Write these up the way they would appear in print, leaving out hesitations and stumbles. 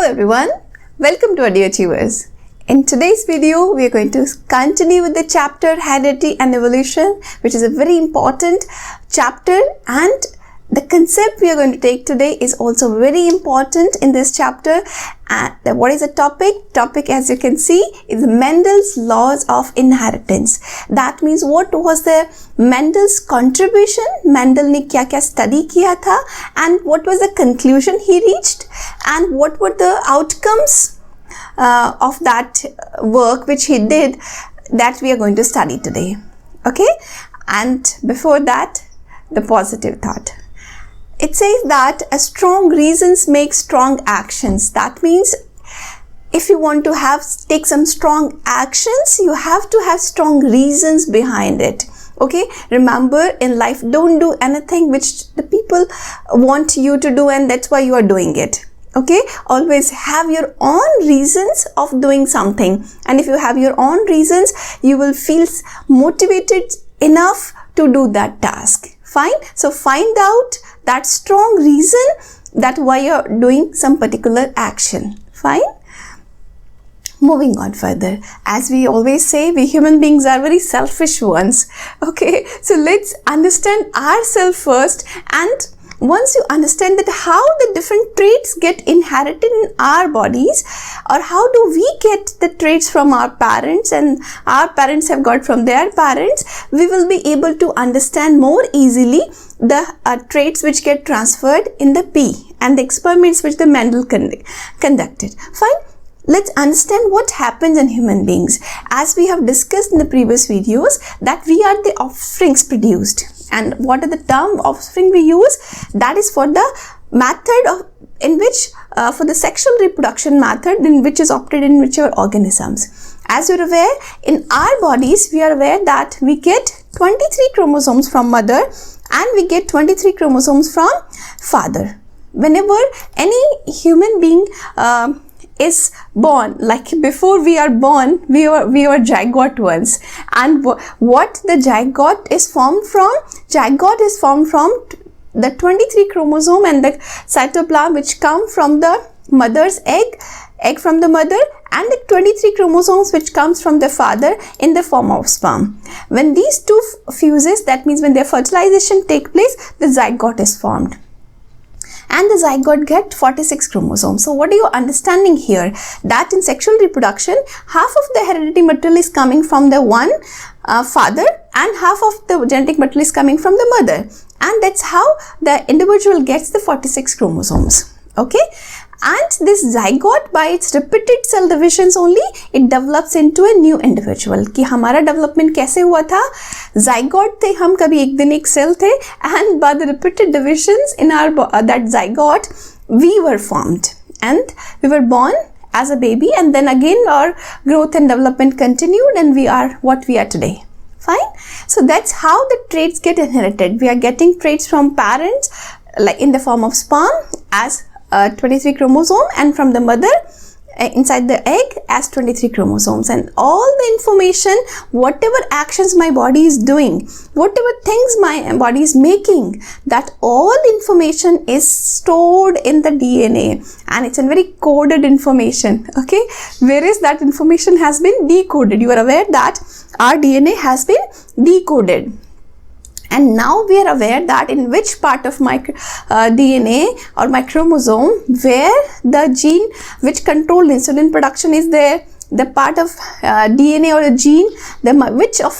everyone, welcome to Audio Achievers. In today's video, we are going to continue with the chapter Heredity and Evolution, which is a very important chapter, and the concept we are going to take today is also very important in this chapter. And what is the topic? Topic, as you can see, is Mendel's laws of inheritance. That means what was the Mendel's contribution? Mendel ने क्या-क्या study किया था, and what was the conclusion he reached, and what were the outcomes of that work which he did, that we are going to study today. Okay, and before that, the positive thought. It says that strong reasons make strong actions. That means if you want to take some strong actions, you have to have strong reasons behind it. Okay, remember, in life, don't do anything which the people want you to do and that's why you are doing it. Okay, always have your own reasons of doing something, and if you have your own reasons, you will feel motivated enough to do that task. Fine, so find out that strong reason that why you're doing some particular action. Fine. Moving on further, as we always say, we human beings are very selfish ones. Okay, so let's understand ourselves first, and once you understand that how the different traits get inherited in our bodies, or how do we get the traits from our parents and our parents have got from their parents, we will be able to understand more easily the traits which get transferred in the pea and the experiments which the Mendel conducted. Fine. Let's understand what happens in human beings. As we have discussed in the previous videos, that we are the offsprings produced. And what are the term offspring we use? That is for the method for the sexual reproduction method in which is operated in whichever organisms. As you're aware, in our bodies, we are aware that we get 23 chromosomes from mother and we get 23 chromosomes from father. Whenever any human being is born, like before we are born, we were zygote ones, and what the zygote is formed from? Zygote is formed from the 23 chromosome and the cytoplasm which come from the mother's egg from the mother, and the 23 chromosomes which comes from the father in the form of sperm. When these two fuses, that means when their fertilization take place, the zygote is formed. And the zygote get 46 chromosomes. So what are you understanding here? That in sexual reproduction, half of the hereditary material is coming from the one father and half of the genetic material is coming from the mother. And that's how the individual gets the 46 chromosomes. Okay? And this zygote, by its repeated cell divisions only, it develops into a new individual. कि हमारा development कैसे हुआ था? Zygote थे हम, कभी एक दिन एक cell थे, and by the repeated divisions in our that zygote, we were formed and we were born as a baby, and then again our growth and development continued and we are what we are today. Fine. So that's how the traits get inherited. We are getting traits from parents, like in the form of sperm as 23 chromosome, and from the mother inside the egg as 23 chromosomes, and all the information, whatever actions my body is doing, whatever things my body is making, that all information is stored in the DNA, and it's a very coded information. Okay, whereas that information has been decoded. You are aware that our DNA has been decoded. And now we are aware that in which part of my DNA or my chromosome where the gene which controls insulin production is there, the part of DNA or a gene, which of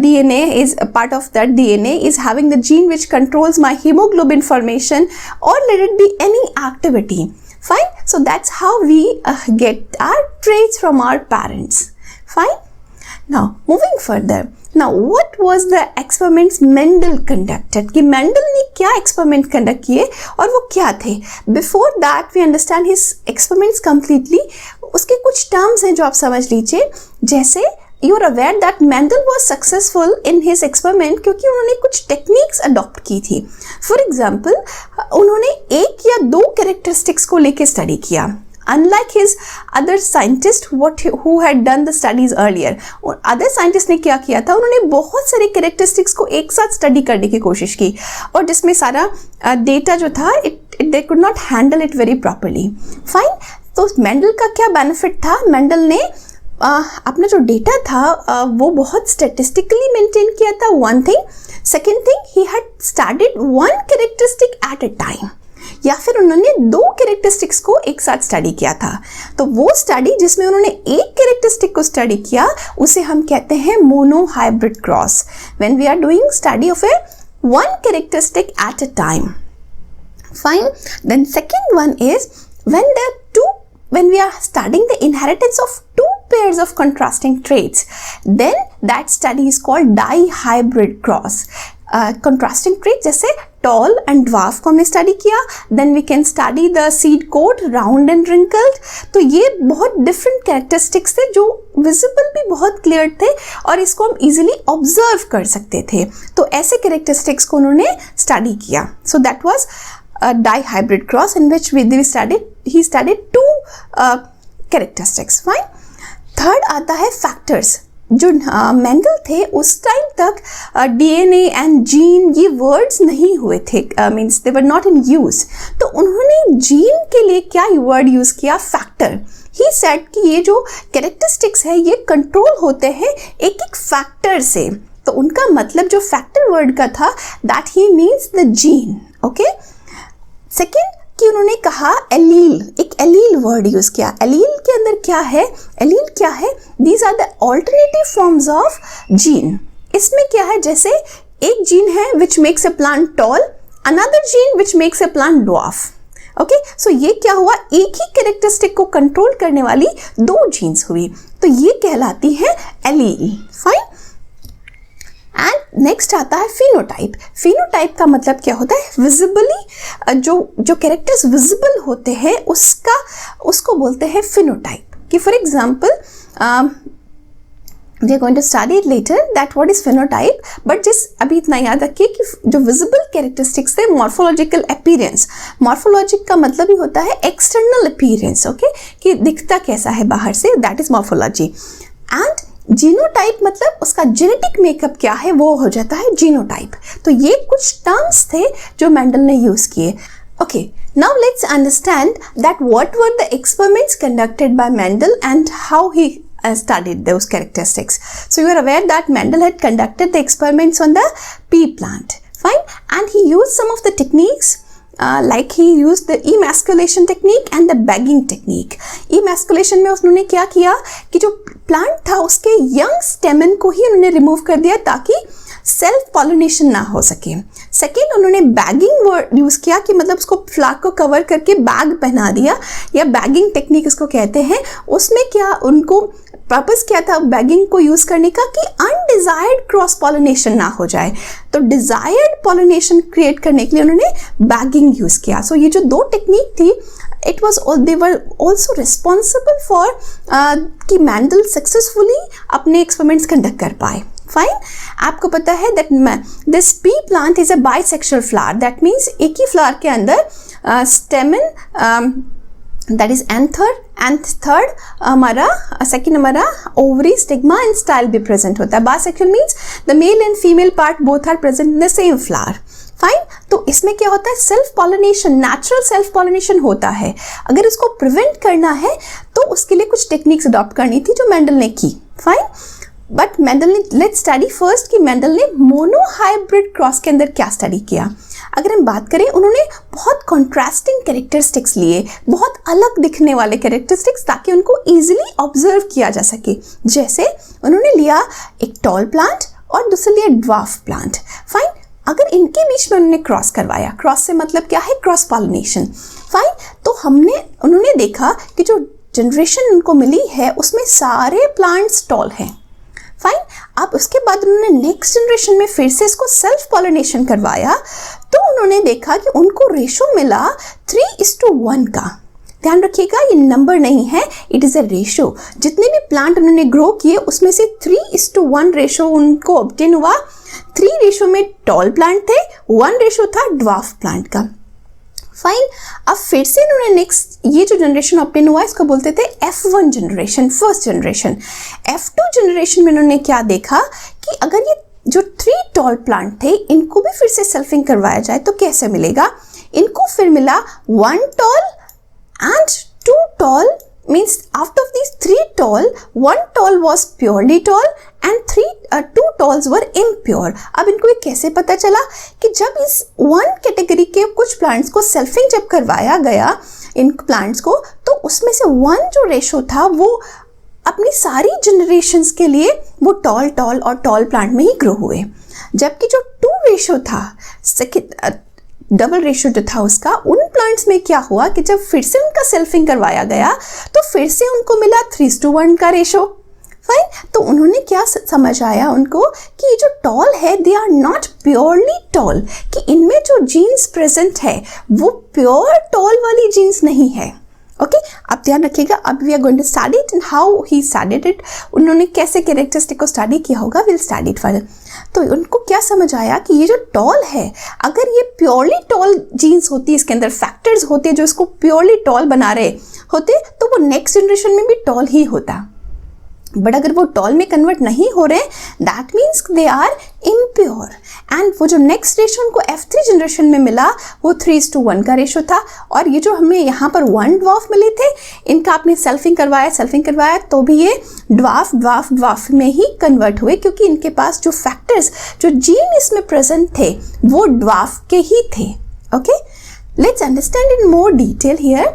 DNA is a part of that DNA is having the gene which controls my hemoglobin formation, or let it be any activity. Fine. So that's how we get our traits from our parents. Fine. Now moving further. Now, what was the experiments Mendel conducted? कि Mendel ने क्या experiment conduct किए और वो क्या थे? Before that, we understand his experiments completely. उसके कुछ terms हैं जो आप समझ लीजिए. जैसे you are aware that Mendel was successful in his experiment क्योंकि उन्होंने कुछ techniques adopt की थी. For example, उन्होंने एक या दो characteristics को लेके study किया. unlike his other scientists who had done the studies earlier. और other scientists ने क्या किया था, उन्होंने बहुत सारे characteristics को एक साथ स्टडी करने की कोशिश की और जिसमें सारा डेटा जो था they could not handle it very properly. Fine. तो मेंडल का क्या बेनिफिट था, मेंडल ने अपना जो डेटा था वो बहुत स्टैटिस्टिकली मेंटेन किया था, one thing. Second thing, he had studied one characteristic at a time, या फिर उन्होंने दो कैरेक्टरिस्टिक्स को एक साथ स्टडी किया था. तो वो स्टडी जिसमें उन्होंने एक कैरेक्टरिस्टिक को स्टडी किया उसे हम कहते हैं monohybrid cross. When we are doing study of a one characteristic at a time. Fine. Then second one is when we are studying the inheritance of two pairs of contrasting traits, then that study is called dihybrid cross. Contrasting traits जैसे tall and dwarf को हमने study किया. Then we can study the seed coat, round and wrinkled. तो ये बहुत different characteristics थे जो visible भी बहुत clear थे और इसको हम easily observe कर सकते थे. तो ऐसे characteristics को उन्होंने स्टडी किया. So that was a dihybrid cross in which he studied two characteristics. Fine. Third आता है factors. जो मेंडल थे उस टाइम तक DNA एंड जीन ये वर्ड्स नहीं हुए थे, means they were not in use. तो उन्होंने जीन के लिए क्या वर्ड यूज किया, फैक्टर. ही सेड कि ये जो कैरेक्टरिस्टिक्स है ये कंट्रोल होते हैं एक एक फैक्टर से. तो उनका मतलब जो फैक्टर वर्ड का था दैट ही means the gene. Okay. Second कि उन्होंने कहा एलील, एक एलील वर्ड यूज किया. एलील के अंदर क्या है, एलील क्या है, these are the alternative forms of gene. इसमें क्या है, जैसे एक जीन है which makes a plant tall, another gene which makes a plant dwarf. Okay. So ये क्या हुआ, एक ही कैरेक्टरिस्टिक को कंट्रोल करने वाली दो जीन्स हुई, तो ये कहलाती है एलील. फाइन. एंड नेक्स्ट आता है फिनोटाइप. फिनोटाइप का मतलब क्या होता है, विजिबली जो कैरेक्टर्स विजिबल होते हैं उसको बोलते हैं फिनोटाइप. कि for example we are going to study it later that what is phenotype, but just अभी इतना याद रखिए कि जो विजिबल कैरेक्टरिस्टिक्स थे, मॉर्फोलॉजिकल अपीयरेंस. मॉर्फोलॉजिक का मतलब ही होता है एक्सटर्नल अपीयरेंस. ओके, कि दिखता कैसा है बाहर से, that is morphology. And genotype मतलब उसका जेनेटिक मेकअप क्या है वो हो जाता है जीनोटाइप. तो ये कुछ टर्म्स थे जो मेंडल ने यूज किए. Okay, now let's understand that what were the experiments conducted by Mendel and how he studied those characteristics. So you are aware that Mendel had conducted the experiments on the pea plant. Fine. And he used some of the techniques like he used the emasculation technique and the bagging technique. Emasculation में उन्होंने क्या किया कि जो plant था उसके young स्टेमन को ही उन्होंने रिमूव कर दिया ताकि सेल्फ पॉलिनेशन ना हो सके. सेकेंड, उन्होंने बैगिंग वर्ड यूज किया कि मतलब उसको फ्लावर को कवर करके बैग पहना दिया, या बैगिंग टेक्निक उसको कहते हैं. उसमें क्या उनको पर्पस क्या था बैगिंग को यूज करने का, कि अनडिजायर्ड क्रॉस पॉलिनेशन ना हो जाए. तो डिजायर्ड पॉलिनेशन क्रिएट करने के लिए उन्होंने बैगिंग यूज किया. सो ये जो दो टेक्निक थी, it was they were also responsible for कि मेंडल सक्सेसफुली अपने एक्सपेरिमेंट्स कंडक्ट कर पाए. फाइन. आपको पता है that this pea plant is a bisexual flower. That means एक ही फ्लावर के अंदर stamen that is anther and third हमारा सेकेंड हमारा ओवरी, स्टिग्मा एंड स्टाइल भी प्रेजेंट होता है. Bisexual means the male and female part both are present in the same flower. Fine. तो इसमें क्या होता है, self pollination, natural self pollination होता है. अगर इसको प्रिवेंट करना है तो उसके लिए कुछ टेक्निक्स अडॉप्ट करनी थी जो मेंडल ने की. फाइन. बट मेंडल ने, लेट्स स्टडी फर्स्ट कि मेंडल ने मोनोहाइब्रिड क्रॉस के अंदर क्या स्टडी किया. अगर हम बात करें, उन्होंने बहुत कॉन्ट्रास्टिंग कैरेक्टरिस्टिक्स लिए, बहुत अलग दिखने वाले कैरेक्टरिस्टिक्स, ताकि उनको इजीली ऑब्जर्व किया जा सके. जैसे उन्होंने लिया एक टॉल प्लांट और दूसरे लिया ड्वार्फ प्लांट. फाइन. अगर इनके बीच में उन्होंने क्रॉस करवाया, क्रॉस से मतलब क्या है, क्रॉस पॉलिनेशन. फाइन. तो उन्होंने देखा कि जो जनरेशन उनको मिली है उसमें सारे प्लांट्स टॉल हैं. फाइन. अब उसके बाद उन्होंने नेक्स्ट जनरेशन में फिर से इसको सेल्फ पॉलिनेशन करवाया, तो उन्होंने देखा कि उनको रेशो मिला 3:1 का. ध्यान रखिएगा, ये नंबर नहीं है, इट इज़ अ रेशो. जितने भी प्लांट उन्होंने ग्रो किए उसमें से 3:1 रेशो उनको ऑब्टेन हुआ. 3 रेशो में टॉल प्लांट थे, 1 रेशो था ड्वार्फ प्लांट का. फाइन। अब फिर से इन्होंने नेक्स्ट ये जो जनरेशन ऑब्टेन हुआ इसको बोलते थे F1 generation, first generation. F2 generation में इन्होंने क्या देखा कि अगर ये जो 3 टॉल प्लांट थे इनको भी फिर से सेल्फिंग करवाया जाए तो कैसे मिलेगा। इनको फिर मिला 1 toll and 2 tall, means out of these 3 tall, 1 tall was purely tall and 2 talls were impure। अब इनको ये कैसे पता चला कि जब इस 1 कैटेगरी के कुछ प्लांट्स को सेल्फिंग जब करवाया गया इन प्लांट्स को, तो उसमें से 1 जो रेशो था वो अपनी सारी जनरेशन्स के लिए वो टॉल और टॉल प्लांट में ही ग्रो हुए, जबकि जो 2 रेशो था, डबल रेशो जो था उसका, उन प्लांट्स में क्या हुआ कि जब फिर से उनका सेल्फिंग करवाया गया तो फिर से उनको मिला 3:1 का रेशो। फाइन। तो उन्होंने क्या समझ आया उनको कि ये जो टॉल है they are not purely tall, कि इनमें जो जीन्स प्रेजेंट है वो प्योर टॉल वाली जीन्स नहीं है। ओके, आप ध्यान रखिएगा। अब we are going to study it and how he studied it. उन्होंने कैसे कैरेक्टरिस्टिक को स्टडी किया होगा, विल स्टडी इट फर्दर। तो उनको क्या समझ आया कि ये जो टॉल है, अगर ये प्योरली टॉल जीन्स होती, इसके अंदर फैक्टर्स होते जो इसको प्योरली टॉल बना रहे होते, तो वो नेक्स्ट जनरेशन में भी टॉल ही होता। बट अगर वो टॉल में कन्वर्ट नहीं हो रहे, that means they are impure. And वो जो नेक्स्ट रेशो उनको F3 जनरेशन में मिला वो 3:1 का रेशो था। और ये जो हमें यहाँ पर 1 ड्वार्फ मिले थे, इनका आपने सेल्फिंग करवाया तो भी ये ड्वार्फ में ही कन्वर्ट हुए, क्योंकि इनके पास जो फैक्टर्स, जो जीन इसमें प्रेजेंट थे वो ड्वार्फ के ही थे। Okay, let's understand in more detail here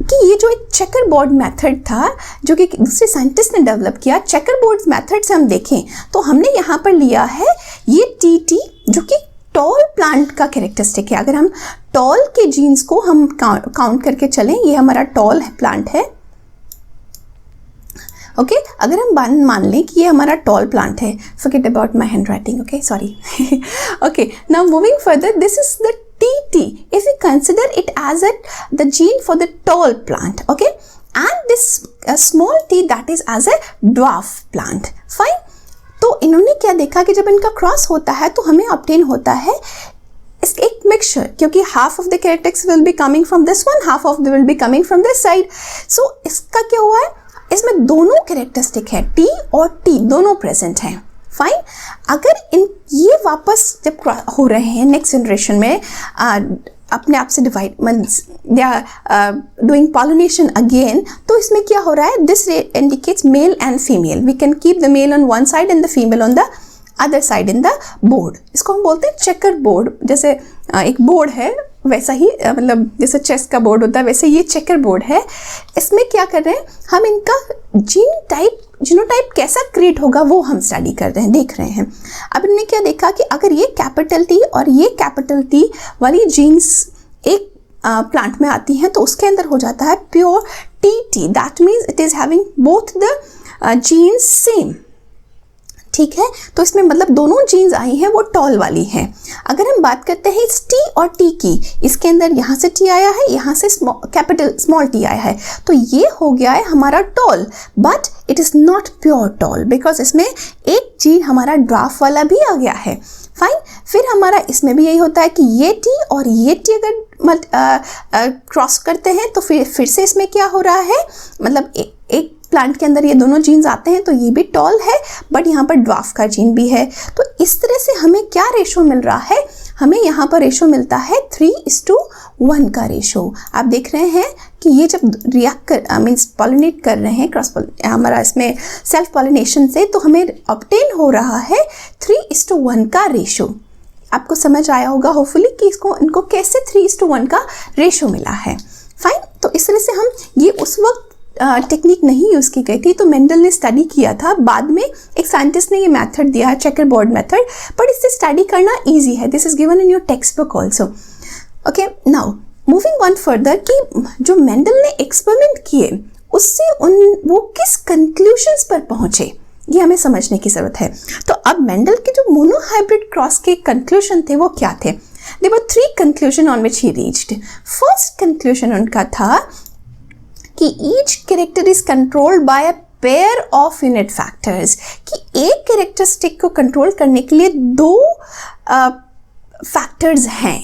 कि ये जो एक चेकर बोर्ड मेथड था जो कि दूसरे साइंटिस्ट ने डेवलप किया, चेकर बोर्ड मेथड से हम देखें तो हमने यहाँ पर लिया है ये TT जो कि टॉल प्लांट का कैरेक्टरिस्टिक है। अगर हम टॉल के जीन्स को हम काउंट करके चलें, ये हमारा टॉल प्लांट है। ओके, अगर हम मान लें कि ये हमारा टॉल प्लांट है, forget about my handwriting, okay, sorry. Okay, now moving further, this is the TT if we consider it as the gene for the tall plant, okay, and this small t that is as a dwarf plant. Fine. तो इन्होंने क्या देखा कि जब इनका cross होता है तो हमें ऑब्टेन होता है इसका एक मिक्सचर, क्योंकि half of the characteristics will be coming from this one, half of will be coming from this side. So इसका क्या हुआ है, इसमें दोनों कैरेक्टरिस्टिक है, T और T दोनों प्रेजेंट हैं। फाइन। अगर ये वापस जब हो रहे हैं नेक्स्ट जनरेशन में अपने आप से divide, they are doing pollination again, तो इसमें क्या हो रहा है, this indicates male and female. We can keep the male on one side and the female on the other side in the board. इसको हम बोलते हैं चेकर बोर्ड। जैसे एक बोर्ड है वैसा ही, मतलब जैसे चेस का बोर्ड होता है वैसे ये चेकर बोर्ड है। इसमें क्या कर रहे हैं हम, इनका जीनोटाइप कैसा क्रिएट होगा वो हम स्टडी कर रहे हैं, देख रहे हैं। अब इन्होंने क्या देखा कि अगर ये कैपिटल T और ये कैपिटल T वाली जीन्स एक प्लांट में आती हैं तो उसके अंदर हो जाता है pure TT, that means it is having both the genes same. ठीक है, तो इसमें मतलब दोनों जीन्स आई हैं वो टॉल वाली हैं। अगर हम बात करते हैं इस T और T की, इसके अंदर यहाँ से T आया है, यहाँ से कैपिटल स्मॉल t आया है, तो ये हो गया है हमारा tall, but it is not pure tall because इसमें एक जीन हमारा ड्वार्फ वाला भी आ गया है। फाइन। फिर हमारा इसमें भी यही होता है कि ये T और ये T अगर क्रॉस करते हैं तो फिर से इसमें क्या हो रहा है, मतलब एक प्लांट के अंदर ये दोनों जीन्स आते हैं तो ये भी टॉल है बट यहाँ पर ड्वार्फ का जीन भी है। तो इस तरह से हमें क्या रेशो मिल रहा है, हमें यहाँ पर रेशो मिलता है 3:1 का रेशो। आप देख रहे हैं कि ये जब रिएक्ट कर मीन्स पॉलिनेट कर रहे हैं क्रॉस हमारा इसमें सेल्फ पॉलिनेशन से, तो हमें ऑब्टेन हो रहा है 3:1 का रेशो। आपको समझ आया होगा होपफुली कि इनको कैसे 3:1 का रेशो मिला है। फाइन। तो इस तरह से हम ये उस वक्त टेक्निक नहीं यूज़ की गई थी, तो मेंडल ने स्टडी किया था। बाद में एक साइंटिस्ट ने ये मेथड दिया है चेकर बोर्ड मेथड, बट इससे स्टडी करना इजी है। This is given in your text book also. Okay, now moving on further कि जो मेंडल ने एक्सपेरिमेंट किए उससे वो किस कंक्लूजन्स पर पहुंचे ये हमें समझने की ज़रूरत है। तो अब मेंडल के जो मोनोहाइब्रिड क्रॉस के कंक्लूजन थे वो क्या थे? There were 3 conclusion on which he reached. First conclusion उनका था कि each character is controlled by a pair of unit factors, कि एक कैरेक्टरिस्टिक को कंट्रोल करने के लिए 2 फैक्टर्स हैं।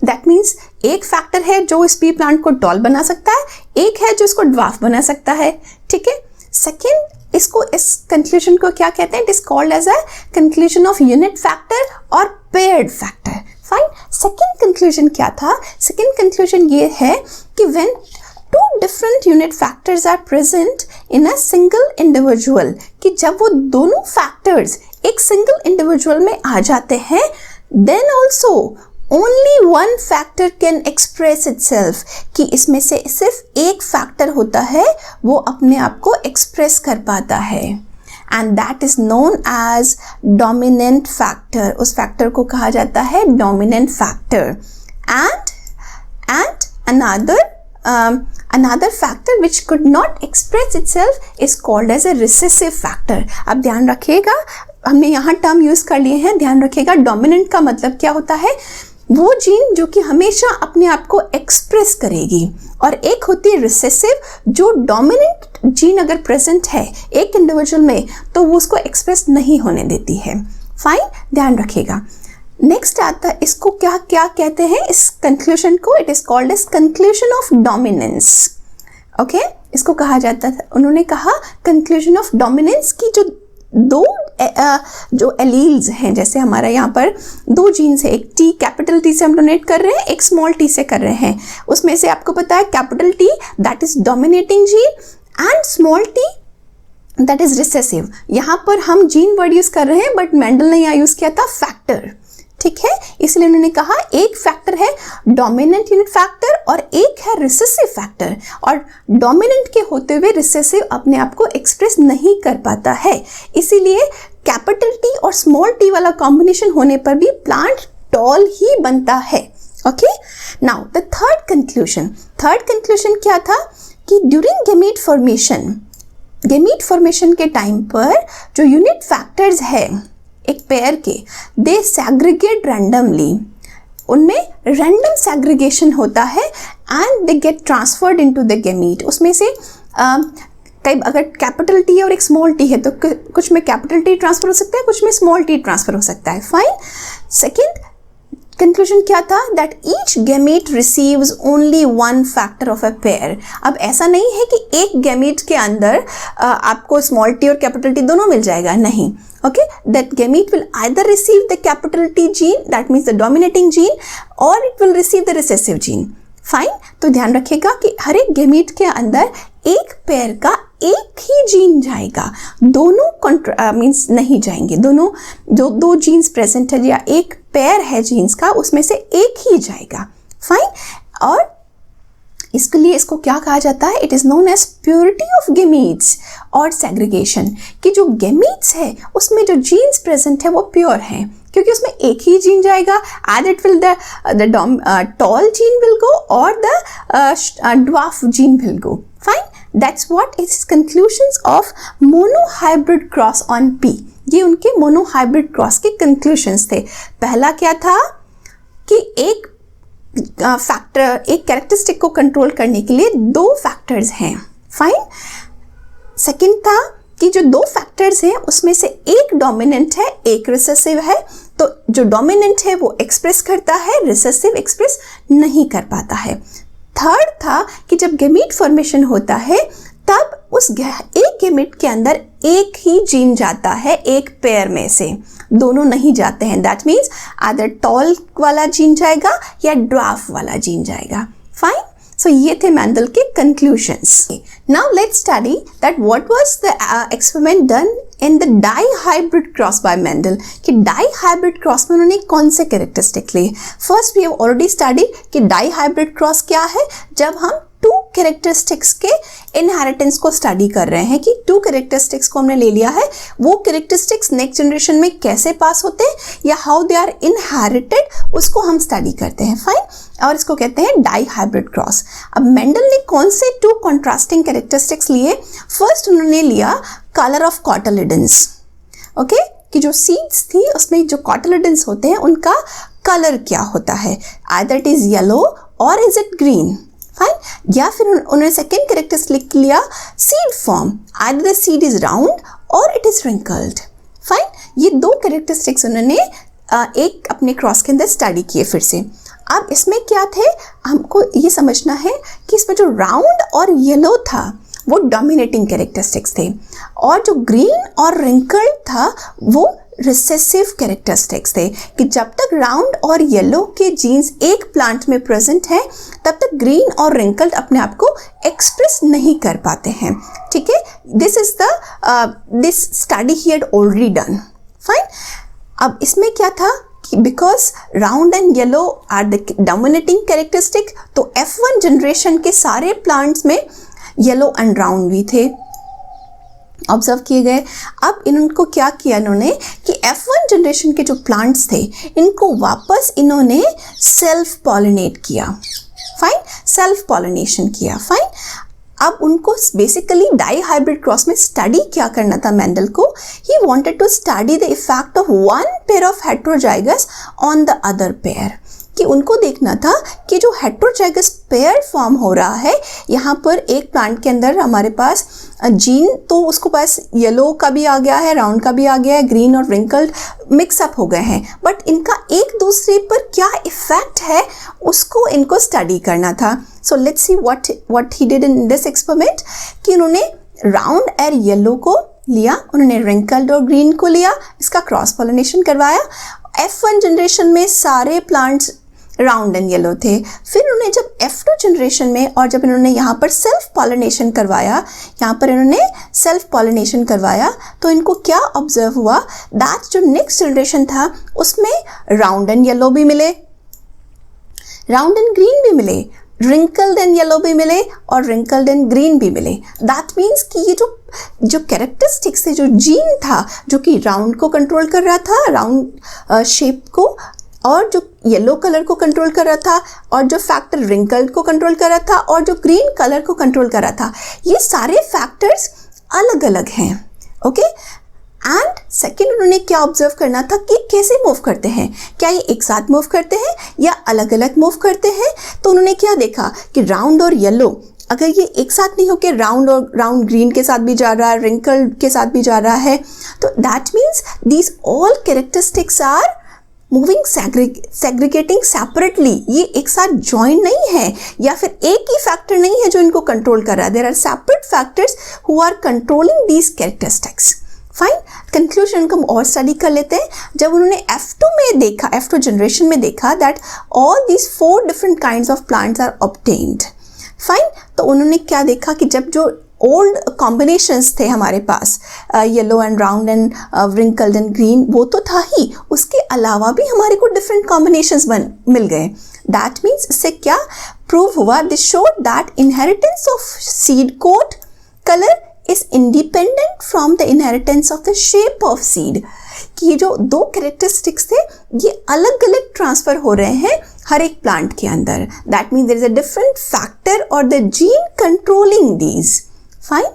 दैट मीन्स एक फैक्टर है जो इस पी प्लांट को टॉल बना सकता है, एक है जो इसको ड्वार्फ बना सकता है, ठीक है। सेकेंड, इसको इस कंक्लूजन को क्या कहते हैं? It is called as a conclusion of unit factor और paired factor. Fine. Second conclusion क्या था? सेकेंड कंक्लूजन ये है कि when two different unit factors are present in a single individual, कि जब वो दोनों फैक्टर्स एक सिंगल इंडिविजुअल में आ जाते हैं, then also only one factor can express itself, कि इसमें से सिर्फ एक फैक्टर होता है वो अपने आप को एक्सप्रेस कर पाता है, and that is known as dominant factor. उस फैक्टर को कहा जाता है dominant factor. And another factor which could not express itself is called as a recessive factor। अब ध्यान रखिएगा, हमने यहाँ टर्म यूज कर लिए हैं, ध्यान रखिएगा। डोमिनेंट का मतलब क्या होता है? वो जीन जो कि हमेशा अपने आप को एक्सप्रेस करेगी, और एक होती है रिसेसिव, जो डोमिनेंट जीन अगर प्रेजेंट है एक इंडिविजुअल में तो वो उसको एक्सप्रेस नहीं होने देती है। फाइन, ध्यान रखिएगा। नेक्स्ट आता है, इसको क्या क्या कहते हैं इस कंक्लूजन को? It is called as conclusion of dominance. Okay, इसको कहा जाता था, उन्होंने कहा कंक्लूजन ऑफ डोमिनेंस की दो जो एलील्स हैं, जैसे हमारा यहाँ पर दो जीन्स है, एक टी कैपिटल टी से हम डोनेट कर रहे हैं, एक स्मॉल टी से कर रहे हैं। उसमें से आपको पता है capital T that is dominating gene and small T that is recessive. यहाँ पर हम जीन वर्ड यूज कर रहे हैं, बट मेंडल ने यहाँ यूज किया था फैक्टर, ठीक है। इसलिए उन्होंने कहा एक फैक्टर है डोमिनेंट यूनिट फैक्टर और एक है रिसेसिव फैक्टर, और डोमिनेंट के होते हुए रिसेसिव अपने आप को एक्सप्रेस नहीं कर पाता है, इसीलिए कैपिटल टी और स्मॉल टी वाला कॉम्बिनेशन होने पर भी प्लांट टॉल ही बनता है। Okay, now the third conclusion क्या था? कि ड्यूरिंग गेमीट फॉर्मेशन के टाइम पर जो यूनिट फैक्टर्स है एक पेयर के, दे सैग्रीगेट रैंडमली, उनमें रैंडम सैग्रीगेशन होता है, and they get transferred into the gamete. उसमें से कई, अगर कैपिटल टी और एक स्मॉल टी है तो कुछ में कैपिटल टी ट्रांसफर हो सकता है, कुछ में स्मॉल टी ट्रांसफर हो सकता है। फाइन। सेकेंड कंक्लूजन क्या था? That each gamete receives only one factor of a pair. अब ऐसा नहीं है कि एक गैमेट के अंदर आपको स्मॉल टी और कैपिटल टी दोनों मिल जाएगा, नहीं। Okay, that gamete will either receive the capital T gene, that means the dominating gene, और it will receive the recessive gene. Fine. तो ध्यान रखिएगा कि हर एक गैमेट के अंदर एक पेयर का एक ही जीन जाएगा, दोनों मीन्स नहीं जाएंगे। दोनों जो दो जीन्स प्रेजेंट है या एक पेयर है जीन्स का, उसमें से एक ही जाएगा। फाइन। और इसके लिए इसको क्या कहा जाता है? It is known as purity of gametes और सेग्रीगेशन, कि जो गेमीट्स है उसमें जो जीन्स प्रेजेंट है वो प्योर है, क्योंकि उसमें एक ही जीन जाएगा। As it will the tall gene will go और the dwarf gene will go. Fine, that's what is conclusions of monohybrid cross on pea. ये उनके मोनोहाइब्रिड क्रॉस के कंक्लूजन्स थे। पहला क्या था कि एक फैक्टर, एक कैरेक्टरिस्टिक को कंट्रोल करने के लिए दो फैक्टर्स हैं। फाइन। सेकंड था कि जो दो फैक्टर्स हैं उसमें से एक डोमिनेंट है, एक रिसेसिव है, तो जो डोमिनेंट है वो एक्सप्रेस करता है, रिसेसिव एक्सप्रेस नहीं कर पाता है। थर्ड था कि जब गैमीट फॉर्मेशन होता है तब उस एक गैमीट के अंदर एक ही जीन जाता है, एक पेयर में से, दोनों नहीं जाते हैं। दैट मीन्स आइदर टॉल वाला जीन जाएगा या ड्वार्फ वाला जीन जाएगा। फाइन। सो ये थे मेंडल के conclusions. Now let's study that what was the experiment done in the dihybrid cross by Mendel, कि डाई हाइब्रिड क्रॉस में उन्होंने कौन से कैरेक्टरिस्टिक लिए। First we have already study कि डाई हाइब्रिड क्रॉस क्या है, जब हम टू कैरेक्टरिस्टिक्स के इनहेरिटेंस को स्टडी कर रहे हैं, कि टू कैरेक्टरिस्टिक्स को हमने ले लिया है, वो कैरेक्टरिस्टिक्स नेक्स्ट जनरेशन में कैसे पास होते हैं या हाउ दे आर इनहेरिटेड, उसको हम स्टडी करते हैं। फाइन। और इसको कहते हैं डाई हाइब्रिड क्रॉस। अब मेंडल ने कौन से टू कॉन्ट्रास्टिंग कैरेक्टरिस्टिक्स लिए? फर्स्ट उन्होंने लिया कलर ऑफ कॉटिलिडन्स। ओके, कि जो सीड्स थी उसमें जो कॉटिलिडन्स होते हैं उनका कलर क्या होता है, आइदर इट इज येलो और इज इट ग्रीन। फाइन। या फिर उन्होंने सेकेंड कैरेक्टरिस्टिक लिया seed form, either the seed is round और इट इज रिंकल्ड। फाइन। ये दो कैरेक्टरिस्टिक्स उन्होंने एक अपने क्रॉस के अंदर स्टडी किए। फिर से अब इसमें क्या थे, हमको ये समझना है कि इसमें जो राउंड और येलो था वो डोमिनेटिंग कैरेक्टरिस्टिक्स थे, और जो ग्रीन और रिंकल्ड था वो रिसेसिव कैरेक्टरिस्टिक्स थे, कि जब तक राउंड और येलो के जीन्स एक प्लांट में प्रेजेंट है तब तक ग्रीन और रिंकल्ड अपने आप को एक्सप्रेस नहीं कर पाते हैं। ठीक है, this is this study he had already done. Fine. अब इसमें क्या था कि because round and yellow are the dominating characteristic, तो F1 जनरेशन के सारे प्लांट्स में येलो एंड राउंड भी थे, ऑब्जर्व किए गए। अब इनको क्या किया इन्होंने कि F1 जनरेशन के जो प्लांट्स थे इनको वापस इन्होंने सेल्फ पॉलिनेट किया। फाइन, सेल्फ पॉलिनेशन किया। फाइन। अब उनको बेसिकली डाई हाइब्रिड क्रॉस में स्टडी क्या करना था मेंडल को, he wanted to study the effect of one pair of heterozygous on the other pair, कि उनको देखना था कि जो हेटेरोजाइगस पेयर फॉर्म हो रहा है, यहाँ पर एक प्लांट के अंदर हमारे पास जीन, तो उसको पास येलो का भी आ गया है, राउंड का भी आ गया है, ग्रीन और रिंकल्ड मिक्सअप हो गए हैं, बट इनका एक दूसरे पर क्या इफेक्ट है उसको इनको स्टडी करना था। So let's see what he did in this experiment, कि उन्होंने राउंड और येलो को लिया, उन्होंने रिंकल्ड और ग्रीन को लिया, इसका क्रॉस पॉलिनेशन करवाया। F1 जनरेशन में सारे प्लांट्स राउंड एंड येलो थे। फिर उन्होंने जब F2 जनरेशन में और जब इन्होंने यहाँ पर सेल्फ पॉलिनेशन करवाया, तो इनको क्या ऑब्जर्व हुआ, दैट जो नेक्स्ट जनरेशन था उसमें राउंड एंड येलो भी मिले, राउंड एंड ग्रीन भी मिले, रिंकल्ड एंड येलो भी मिले और रिंकल्ड एंड ग्रीन भी मिले। दैट मीन्स कि ये जो कैरेक्टरिस्टिक्स थे, जो जीन था जो कि राउंड को कंट्रोल कर रहा था, राउंड शेप को, और जो येलो कलर को कंट्रोल कर रहा था, और जो फैक्टर रिंकल्ड को कंट्रोल कर रहा था, और जो ग्रीन कलर को कंट्रोल कर रहा था, ये सारे फैक्टर्स अलग अलग हैं। ओके। एंड सेकेंड उन्होंने क्या ऑब्जर्व करना था कि कैसे मूव करते हैं, क्या ये एक साथ मूव करते हैं या अलग अलग मूव करते हैं। तो उन्होंने क्या देखा कि राउंड और येलो अगर ये एक साथ नहीं होकर राउंड ग्रीन के साथ भी जा रहा है, रिंकल्ड के साथ भी जा रहा है, तो that means these all characteristics are moving segregating separately, ये एक साथ ज्वाइन नहीं है या फिर एक ही फैक्टर नहीं है जो इनको कंट्रोल कर रहा है, there are separate factors who are controlling these characteristics. Fine. Conclusion को हम और स्टडी कर लेते हैं। जब उन्होंने F2 जनरेशन में देखा that all these 4 different kinds of plants are obtained. Fine. तो उन्होंने क्या देखा कि जब जो ओल्ड कॉम्बिनेशंस थे हमारे पास, yellow and round and wrinkled and green, वो तो था ही, उसके अलावा भी हमारे को डिफरेंट कॉम्बिनेशंस मिल गए। दैट मीन्स इससे क्या प्रूव हुआ, this showed that inheritance of seed coat colour is independent from the inheritance of the shape of seed, कि ये जो 2 कैरेक्टरिस्टिक्स थे ये अलग अलग ट्रांसफर हो रहे हैं हर एक प्लांट के अंदर। That means there is a different factor और the gene controlling these. Fine.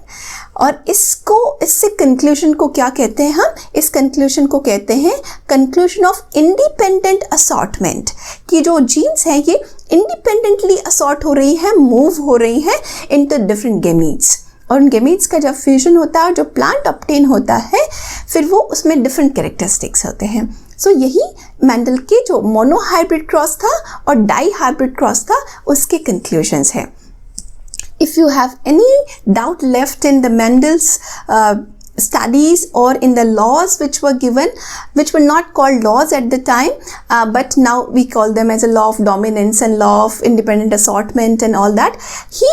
और इससे कंक्लूजन को क्या कहते हैं हम, इस कंक्लूजन को कहते हैं कंक्लूजन ऑफ इंडिपेंडेंट असॉर्टमेंट, कि जो जीन्स हैं ये इंडिपेंडेंटली असॉर्ट हो रही है, मूव हो रही है इनटू डिफरेंट गेमीट्स, और उन गेमीट्स का जब फ्यूजन होता है और जो प्लांट ऑब्टेन होता है फिर वो उसमें डिफरेंट कैरेक्टरिस्टिक्स होते हैं। सो यही मेंडल के जो मोनो हाइब्रिड क्रॉस था और डाई हाइब्रिड क्रॉस था उसके कंक्लूजन्स हैं। If you have any doubt left in the Mendel's studies or in the laws which were given, which were not called laws at the time, but now we call them as a law of dominance and law of independent assortment and all that, he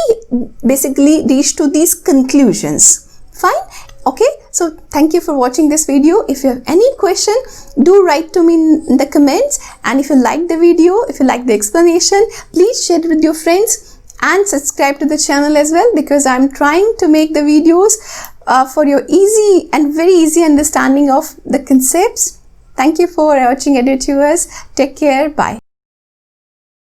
basically reached to these conclusions. Fine. Okay, so thank you for watching this video. If you have any question, do write to me in the comments, and if you like the video, if you like the explanation, please share it with your friends and subscribe to the channel as well, because I'm trying to make the videos for your easy and very easy understanding of the concepts. Thank you for watching EduTubers. Take care. Bye.